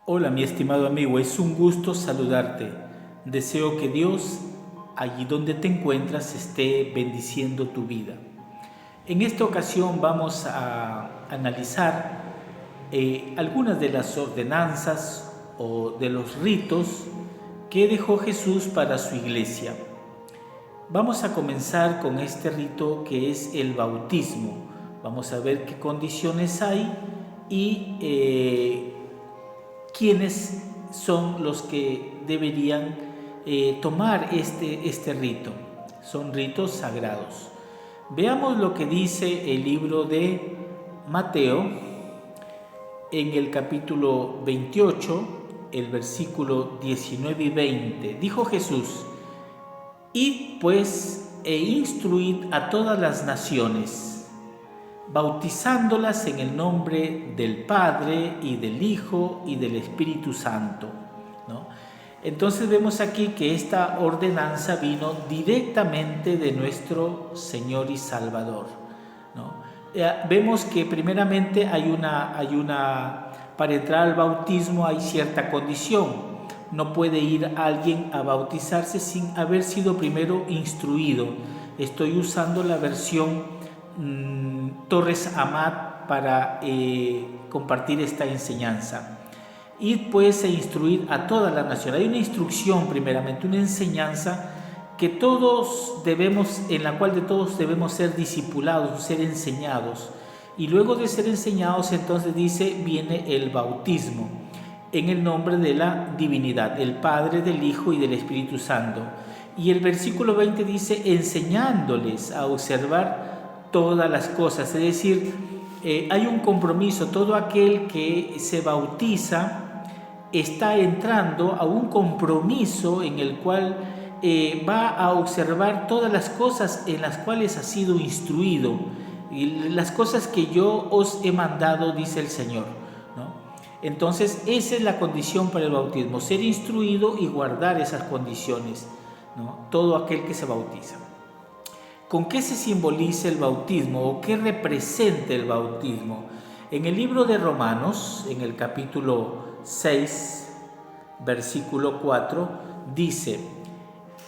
Hola mi estimado amigo, es un gusto saludarte. Deseo que Dios, allí donde te encuentras, esté bendiciendo tu vida. En esta ocasión vamos a analizar algunas de las ordenanzas o de los ritos que dejó Jesús para su iglesia. Vamos a comenzar con este rito que es el bautismo. Vamos a ver qué condiciones hay y quiénes son los que deberían tomar este rito. Son ritos sagrados. Veamos lo que dice el libro de Mateo en el capítulo 28, el versículo 19 y 20. Dijo Jesús: Id pues e instruid a todas las naciones, bautizándolas en el nombre del Padre y del Hijo y del Espíritu Santo, ¿no? Entonces vemos aquí que esta ordenanza vino directamente de nuestro Señor y Salvador, ¿no? Vemos que primeramente para entrar al bautismo hay cierta condición. No puede ir alguien a bautizarse sin haber sido primero instruido. Estoy usando la versión Torres Amat para compartir esta enseñanza. Ir pues a instruir a toda la nación. Hay una instrucción primeramente, una enseñanza en la cual todos debemos ser discipulados, ser enseñados. Y luego de ser enseñados, entonces viene el bautismo en el nombre de la divinidad, el Padre, del Hijo y del Espíritu Santo. Y el versículo 20 dice: enseñándoles a observar todas las cosas. Es decir, hay un compromiso. Todo aquel que se bautiza está entrando a un compromiso en el cual va a observar todas las cosas en las cuales ha sido instruido, y las cosas que yo os he mandado, dice el Señor, ¿no? Entonces esa es la condición para el bautismo: ser instruido y guardar esas condiciones, ¿no? Todo aquel que se bautiza. ¿Con qué se simboliza el bautismo o qué representa el bautismo? En el libro de Romanos, en el capítulo 6, versículo 4, dice: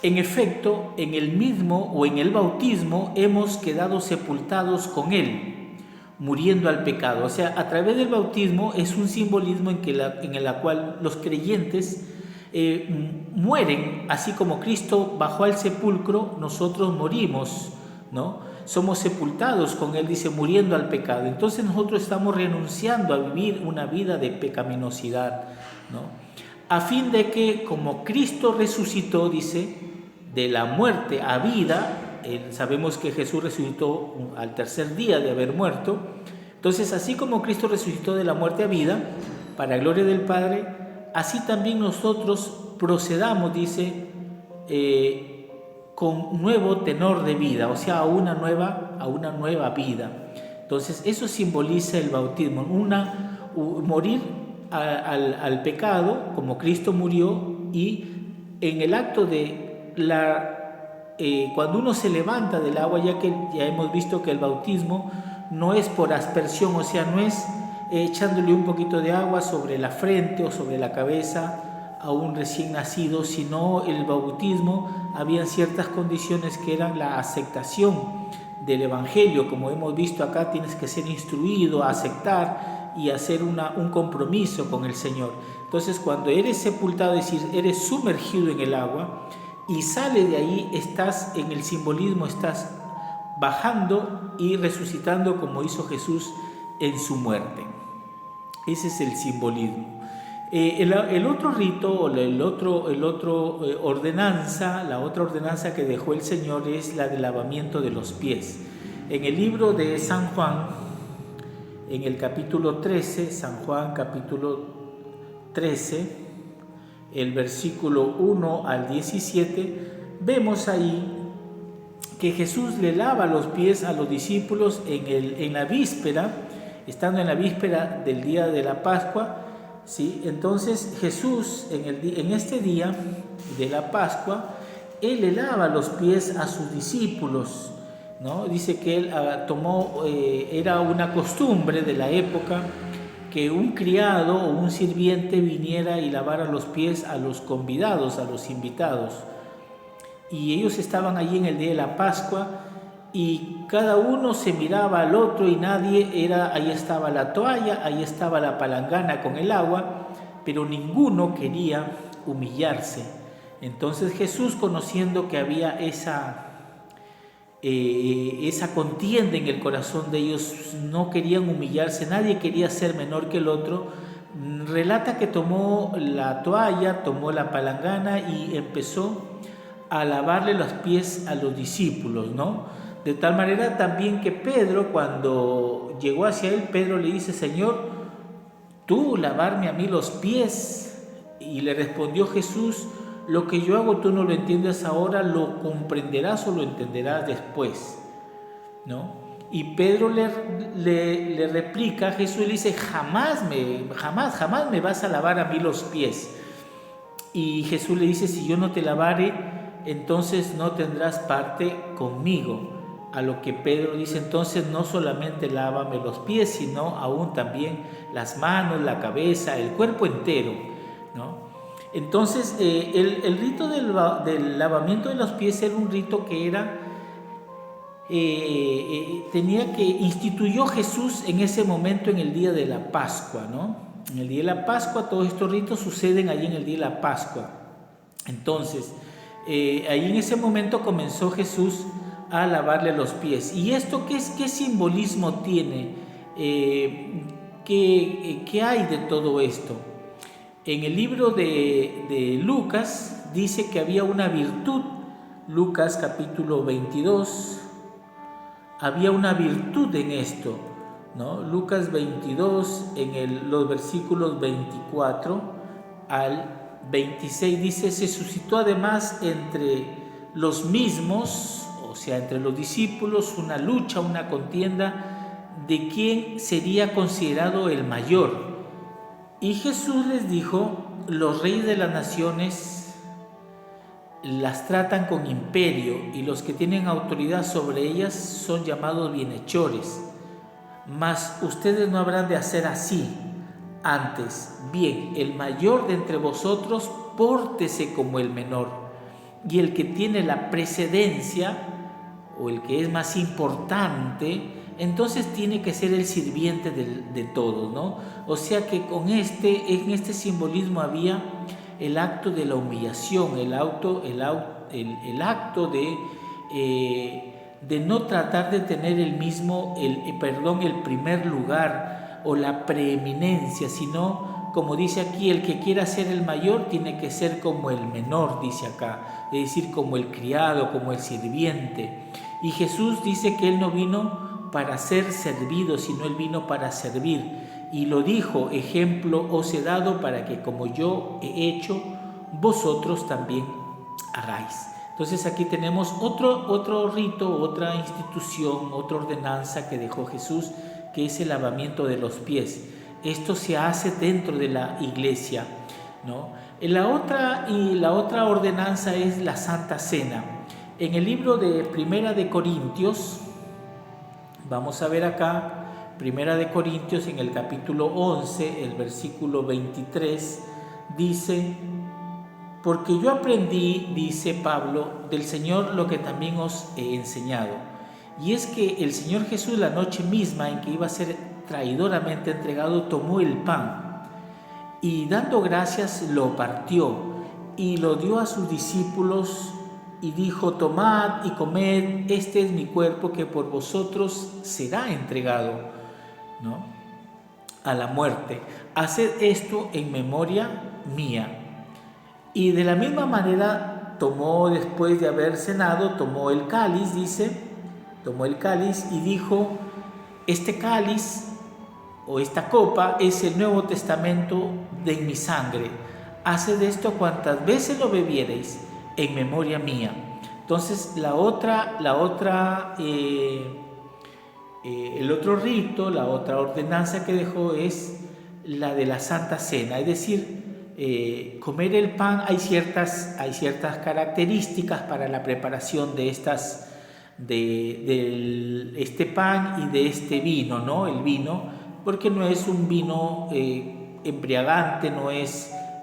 en efecto, en el mismo o en el bautismo hemos quedado sepultados con Él, muriendo al pecado. O sea, a través del bautismo es un simbolismo en el cual los creyentes mueren, así como Cristo bajó al sepulcro, nosotros morimos, ¿no? Somos sepultados con Él, dice, muriendo al pecado. Entonces nosotros estamos renunciando a vivir una vida de pecaminosidad, ¿no? A fin de que, como Cristo resucitó, dice, de la muerte a vida, sabemos que Jesús resucitó al tercer día de haber muerto. Entonces, así como Cristo resucitó de la muerte a vida, para gloria del Padre, así también nosotros procedamos, dice, con nuevo tenor de vida, o sea, a una nueva vida. Entonces, eso simboliza el bautismo, morir al pecado, como Cristo murió, y en el acto de cuando uno se levanta del agua, ya que ya hemos visto que el bautismo no es por aspersión, o sea, no es echándole un poquito de agua sobre la frente o sobre la cabeza a un recién nacido, sino el bautismo había ciertas condiciones que eran la aceptación del Evangelio. Como hemos visto acá, tienes que ser instruido a aceptar y hacer un compromiso con el Señor. Entonces, cuando eres sepultado, es decir, eres sumergido en el agua y sale de ahí, estás en el simbolismo, estás bajando y resucitando como hizo Jesús en su muerte. Ese es el simbolismo. El otro rito, la otra ordenanza que dejó el Señor es la del lavamiento de los pies. En el libro de San Juan, en el capítulo 13, San Juan capítulo 13, el versículo 1 al 17, vemos ahí que Jesús le lava los pies a los discípulos en la víspera, estando en la víspera del día de la Pascua, ¿sí? Entonces Jesús en este día de la Pascua, Él le lava los pies a sus discípulos, ¿no? Dice que Él era una costumbre de la época que un criado o un sirviente viniera y lavara los pies a los convidados, a los invitados. Y ellos estaban allí en el día de la Pascua y cada uno se miraba al otro y ahí estaba la toalla, ahí estaba la palangana con el agua, pero ninguno quería humillarse. Entonces Jesús, conociendo que había esa contienda en el corazón de ellos, no querían humillarse, nadie quería ser menor que el otro, relata que tomó la toalla, tomó la palangana y empezó a lavarle los pies a los discípulos, ¿no? De tal manera también que Pedro, cuando llegó hacia él, Pedro le dice: Señor, ¿tú lavarme a mí los pies? Y le respondió Jesús: lo que yo hago tú no lo entiendes ahora, lo comprenderás o lo entenderás después, ¿no? Y Pedro le replica, Jesús le dice: jamás me vas a lavar a mí los pies. Y Jesús le dice: si yo no te lavare, entonces no tendrás parte conmigo. A lo que Pedro dice: entonces no solamente lávame los pies, sino aún también las manos, la cabeza, el cuerpo entero, ¿no? Entonces el rito del lavamiento de los pies era un rito que instituyó Jesús en ese momento, en el día de la Pascua, ¿no? En el día de la Pascua, todos estos ritos suceden allí en el día de la Pascua. Entonces, ahí en ese momento comenzó Jesús a lavarle los pies. ¿Y esto qué simbolismo tiene? ¿Qué hay de todo esto? En el libro de Lucas dice que había una virtud. Lucas capítulo 22, había una virtud en esto, ¿no? Lucas 22, los versículos 24 al 26 dice: se suscitó además entre los mismos, o sea, entre los discípulos, una lucha, una contienda de quién sería considerado el mayor. Y Jesús les dijo: los reyes de las naciones las tratan con imperio, y los que tienen autoridad sobre ellas son llamados bienhechores. Mas ustedes no habrán de hacer así. Antes, bien, el mayor de entre vosotros pórtese como el menor, y el que tiene la precedencia, o el que es más importante, entonces tiene que ser el sirviente de todos, ¿no? O sea que en este simbolismo había el acto de la humillación, el acto de no tratar de tener el primer lugar o la preeminencia, sino, como dice aquí, el que quiera ser el mayor tiene que ser como el menor, dice acá, es decir, como el criado, como el sirviente. Y Jesús dice que Él no vino para ser servido, sino Él vino para servir. Y lo dijo: ejemplo os he dado para que como yo he hecho, vosotros también hagáis. Entonces aquí tenemos otro rito, otra institución, otra ordenanza que dejó Jesús, que es el lavamiento de los pies. Esto se hace dentro de la iglesia, ¿no? La otra ordenanza es la Santa Cena. En el libro de Primera de Corintios, vamos a ver acá, Primera de Corintios, en el capítulo 11, el versículo 23, dice: porque yo aprendí, dice Pablo, del Señor lo que también os he enseñado. Y es que el Señor Jesús, la noche misma en que iba a ser traidoramente entregado, tomó el pan y, dando gracias, lo partió y lo dio a sus discípulos y dijo: tomad y comed, este es mi cuerpo que por vosotros será entregado, ¿no?, a la muerte. Haced esto en memoria mía. Y de la misma manera tomó, después de haber cenado, tomó el cáliz y dijo: este cáliz o esta copa es el Nuevo Testamento de mi sangre. Haced esto cuantas veces lo bebiereis en memoria mía. Entonces el otro rito, la otra ordenanza que dejó es la de la Santa Cena, es decir, comer el pan. Hay ciertas características para la preparación de este pan y de este vino, ¿no? El vino Porque no es un vino embriagante,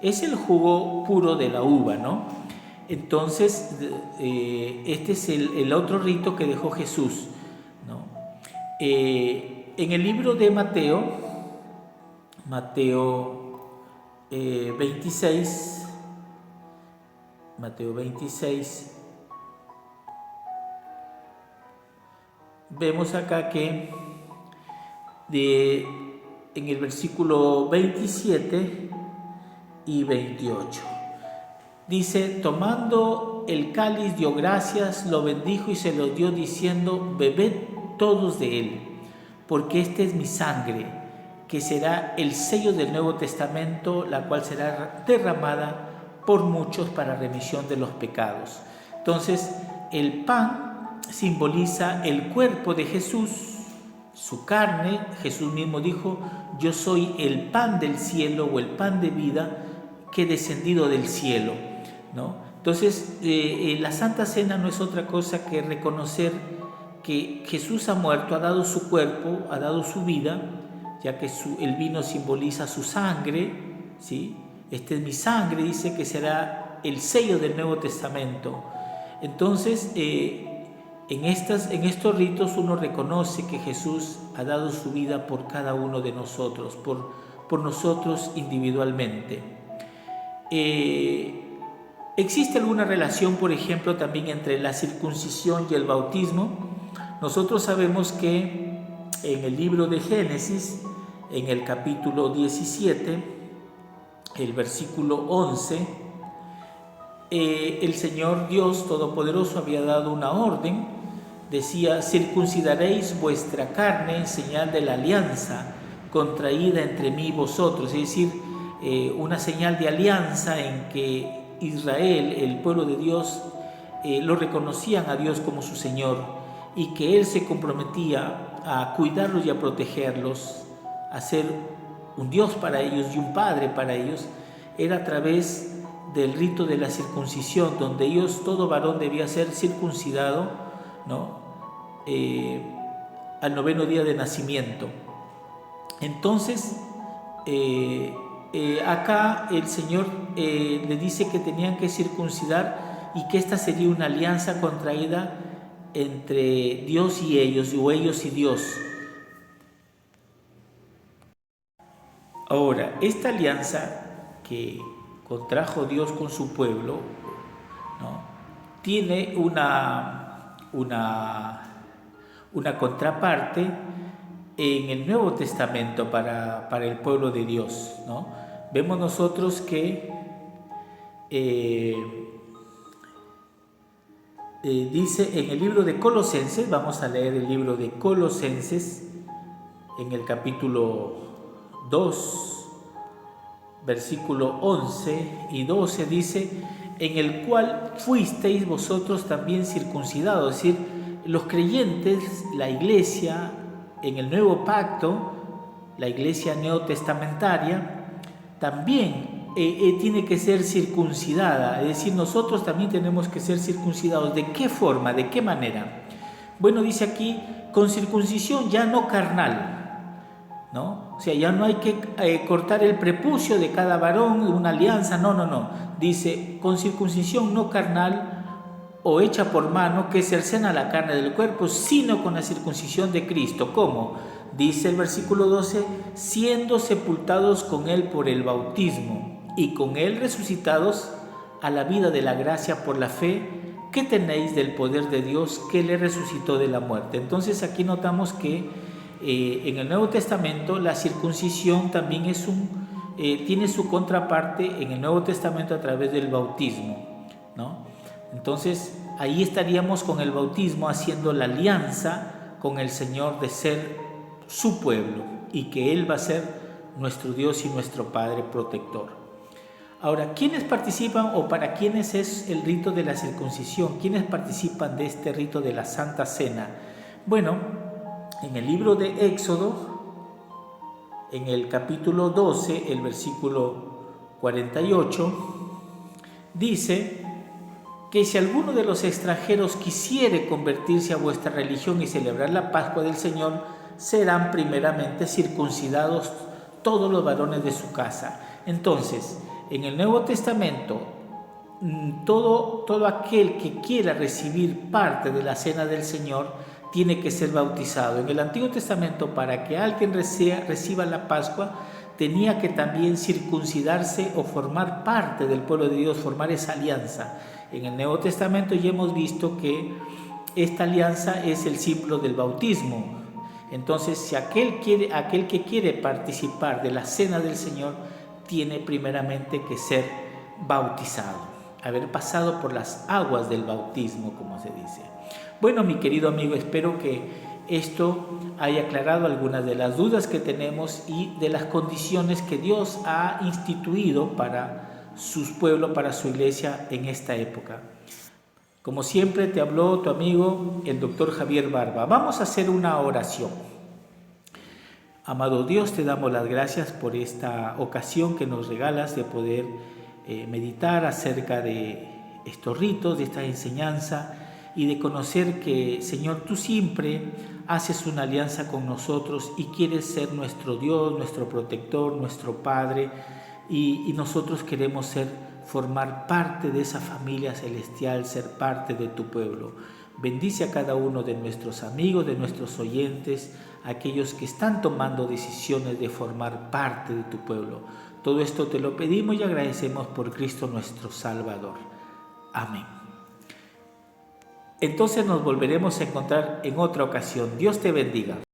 es el jugo puro de la uva, ¿no? Entonces, este es el otro rito que dejó Jesús, ¿no? En el libro de Mateo 26, vemos acá que en el versículo 27 y 28 dice: tomando el cáliz dio gracias, lo bendijo y se lo dio diciendo: bebed todos de él, porque esta es mi sangre, que será el sello del Nuevo Testamento, la cual será derramada por muchos para remisión de los pecados. Entonces, el pan simboliza el cuerpo de Jesús, su carne. Jesús mismo dijo: yo soy el pan del cielo, o el pan de vida que he descendido del cielo, ¿no? Entonces, la Santa Cena no es otra cosa que reconocer que Jesús ha muerto, ha dado su cuerpo, ha dado su vida, ya que el vino simboliza su sangre, ¿sí? Esta es mi sangre, dice, que será el sello del Nuevo Testamento. Entonces, en estos ritos uno reconoce que Jesús ha dado su vida por cada uno de nosotros, por nosotros individualmente. ¿Existe alguna relación, por ejemplo, también entre la circuncisión y el bautismo? Nosotros sabemos que en el libro de Génesis, en el capítulo 17, el versículo 11, el Señor Dios Todopoderoso había dado una orden. Decía: circuncidaréis vuestra carne en señal de la alianza contraída entre mí y vosotros. Es decir, una señal de alianza en que Israel, el pueblo de Dios, lo reconocían a Dios como su Señor, y que Él se comprometía a cuidarlos y a protegerlos, a ser un Dios para ellos y un Padre para ellos. Era a través del rito de la circuncisión, donde ellos, todo varón debía ser circuncidado, ¿no? Al 9º día de nacimiento. Entonces, acá el Señor le dice que tenían que circuncidar, y que esta sería una alianza contraída entre Dios y ellos, o ellos y Dios. Ahora, esta alianza que contrajo Dios con su pueblo, ¿no?, tiene una contraparte en el Nuevo Testamento para el pueblo de Dios, ¿no? Vemos nosotros que dice en el libro de Colosenses, vamos a leer el libro de Colosenses en el capítulo 2, versículo 11 y 12, dice: en el cual fuisteis vosotros también circuncidados. Es decir, los creyentes, la iglesia en el nuevo pacto, la iglesia neotestamentaria, también tiene que ser circuncidada. Es decir, nosotros también tenemos que ser circuncidados. ¿De qué forma? ¿De qué manera? Bueno, dice aquí: con circuncisión ya no carnal, ¿no? O sea, ya no hay que cortar el prepucio de cada varón, una alianza, no. Dice: con circuncisión no carnal o hecha por mano, que cercena la carne del cuerpo, sino con la circuncisión de Cristo. ¿Cómo? Dice el versículo 12: siendo sepultados con Él por el bautismo, y con Él resucitados a la vida de la gracia por la fe que tenéis del poder de Dios que le resucitó de la muerte. Entonces aquí notamos que en el Nuevo Testamento la circuncisión también tiene su contraparte en el Nuevo Testamento a través del bautismo, ¿no? Entonces ahí estaríamos con el bautismo haciendo la alianza con el Señor de ser su pueblo, y que Él va a ser nuestro Dios y nuestro Padre protector. Ahora, ¿quiénes participan, o para quiénes es el rito de la circuncisión? ¿Quiénes participan de este rito de la Santa Cena? Bueno, en el libro de Éxodo, en el capítulo 12, el versículo 48, dice que si alguno de los extranjeros quisiere convertirse a vuestra religión y celebrar la Pascua del Señor, serán primeramente circuncidados todos los varones de su casa. Entonces, en el Nuevo Testamento, todo aquel que quiera recibir parte de la cena del Señor tiene que ser bautizado. En el Antiguo Testamento, para que alguien reciba la Pascua, tenía que también circuncidarse o formar parte del pueblo de Dios, formar esa alianza. En el Nuevo Testamento ya hemos visto que esta alianza es el símbolo del bautismo. Entonces, si aquel que quiere participar de la cena del Señor, tiene primeramente que ser bautizado, haber pasado por las aguas del bautismo, como se dice. Bueno, mi querido amigo, espero que esto haya aclarado algunas de las dudas que tenemos y de las condiciones que Dios ha instituido para su pueblo, para su iglesia en esta época. Como siempre te habló tu amigo, el doctor Javier Barba. Vamos a hacer una oración. Amado Dios, te damos las gracias por esta ocasión que nos regalas de poder meditar acerca de estos ritos, de esta enseñanza y de conocer que, Señor, tú siempre haces una alianza con nosotros y quieres ser nuestro Dios, nuestro protector, nuestro Padre, y nosotros queremos formar parte de esa familia celestial, ser parte de tu pueblo. Bendice a cada uno de nuestros amigos, de nuestros oyentes, aquellos que están tomando decisiones de formar parte de tu pueblo. Todo esto te lo pedimos y agradecemos por Cristo nuestro Salvador. Amén. Entonces nos volveremos a encontrar en otra ocasión. Dios te bendiga.